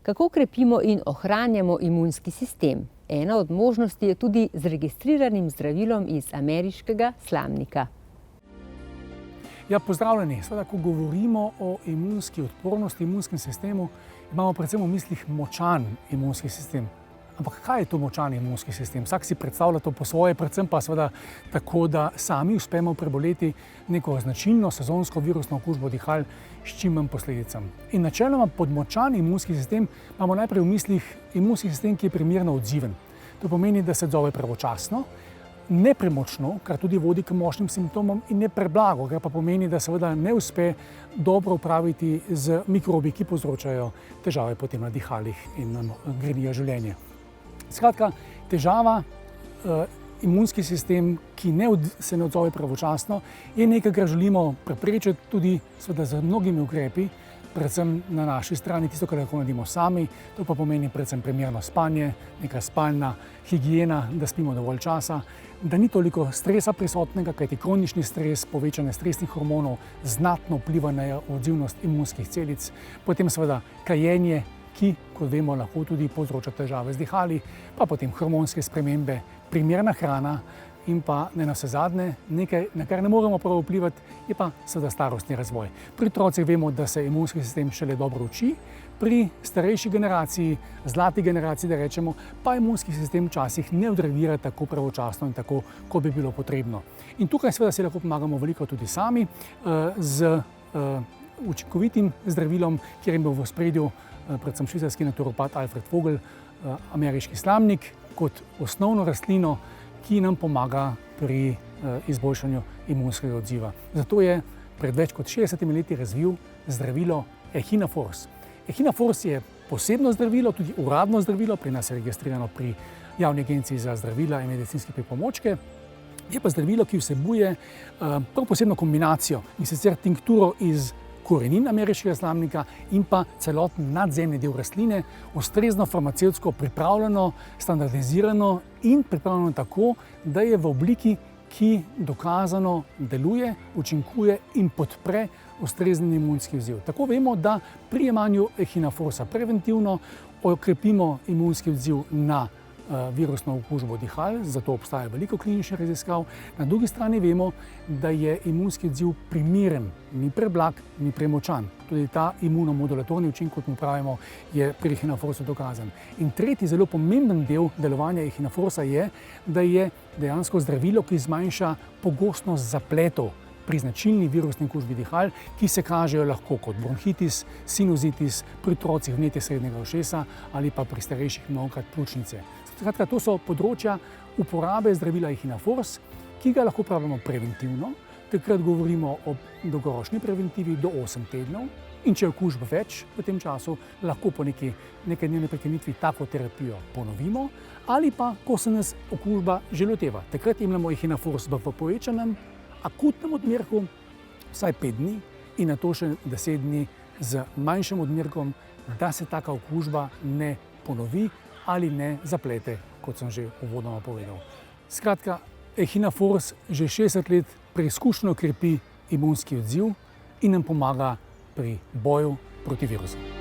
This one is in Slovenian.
Kako krepimo in ohranjamo imunski sistem? Ena od možnosti je tudi z registriranim zdravilom iz ameriškega slamnika. Ja, pozdravljeni. Seveda, ko govorimo o imunski odpornosti, imunskem sistemu, imamo predvsem v mislih močan imunski sistem. Ampak kaj je to močan imunski sistem? Vsak si predstavlja to po svoje, predvsem pa seveda tako, da sami uspemo preboleti neko značilno sezonsko virusno okužbo dihal s čim manj posledicam. In načeloma pod močan imunski sistem imamo najprej v mislih imunski sistem, ki je primerno odziven. To pomeni, da se odzove pravočasno, ne premočno, kar tudi vodi k močnim simptomom, in ne preblago, kar pa pomeni, da seveda ne uspe dobro upraviti z mikrobi, ki povzročajo težave potem na dihalih in nam grenijo življenje. Skratka, težava, imunski sistem, ki se ne odzove pravočasno, je nekaj, kar želimo preprečiti tudi seveda z mnogimi ukrepi, predvsem na naši strani, tisto, kar lahko naredimo sami. To pa pomeni predvsem primerno spanje, neka spalna higiena, da spimo dovolj časa, da ni toliko stresa prisotnega, kajti kronični stres, povečanje stresnih hormonov znatno vpliva na odzivnost imunskih celic. Potem seveda kajenje, ki, kot vemo, lahko tudi povzroča težave z dihali, pa potem hormonske spremembe, primerna hrana in pa ne navsezadnje nekaj, na kar ne moremo prav vplivati, je pa seveda starostni razvoj. Pri otrocih vemo, da se imunski sistem šele dobro uči, pri starejši generaciji, zlati generaciji, da rečemo, pa imunski sistem včasih ne odreagira tako pravočasno in tako, kot bi bilo potrebno. In tukaj seveda si lahko pomagamo veliko tudi sami z učinkovitim zdravilom, kjer je bil v ospredju predvsem švicarski naturopat Alfred Vogel, ameriški slamnik, kot osnovno rastlino, ki nam pomaga pri izboljšanju imunskega odziva. Zato je pred več kot 60 leti razvil zdravilo Echinafors. Echinafors je posebno zdravilo, tudi uradno zdravilo, pri nas je registrirano pri Javni agenciji za zdravila in medicinske pripomočke. Je pa zdravilo, ki vsebuje prav posebno kombinacijo, in sicer tinkturo iz korenin ameriškega slamnika in pa celoten nadzemni del rastline, ustrezno farmacevtsko pripravljeno, standardizirano in pripravljeno tako, da je v obliki, ki dokazano deluje, učinkuje in podpre ustrezen imunski odziv. Tako vemo, da pri jemanju Echinaforsa preventivno okrepimo imunski odziv na virusno okužbo dihal, zato obstaja veliko kliničnih raziskav. Na drugi strani vemo, da je imunski odziv primeren, ni preblag, ni premočan. Tudi ta imunomodulatorni učinek, kot mu pravimo, je pri Echinaforsu dokazan. In tretji zelo pomemben del delovanja Echinaforsa je, da je dejansko zdravilo, ki zmanjša pogostnost zapletov pri značilni virusni okužbi dihal, ki se kažejo lahko kot bronhitis, sinusitis, pri otrocih vnetje srednjega ušesa ali pa pri starejših mnogokrat pljučnice. Skratka, to so področja uporabe zdravila Echinafors, ki ga lahko uporabljamo preventivno. Takrat govorimo o dolgoročni preventivi do 8 tednov in če je okužba več v tem času, lahko po nekaj-dnevni prekinitvi tako terapijo ponovimo, ali pa, ko se nas okužba že loteva. Takrat jemljemo Echinafors v povečanem akutnem odmerku vsaj 5 dni in nato še 10 dni z manjšim odmerkom, da se taka okužba ne ponovi ali ne zaplete, kot sem že uvodoma povedal. Skratka, Echinafors že 60 let preizkušeno krepi imunski odziv in nam pomaga pri boju proti virusu.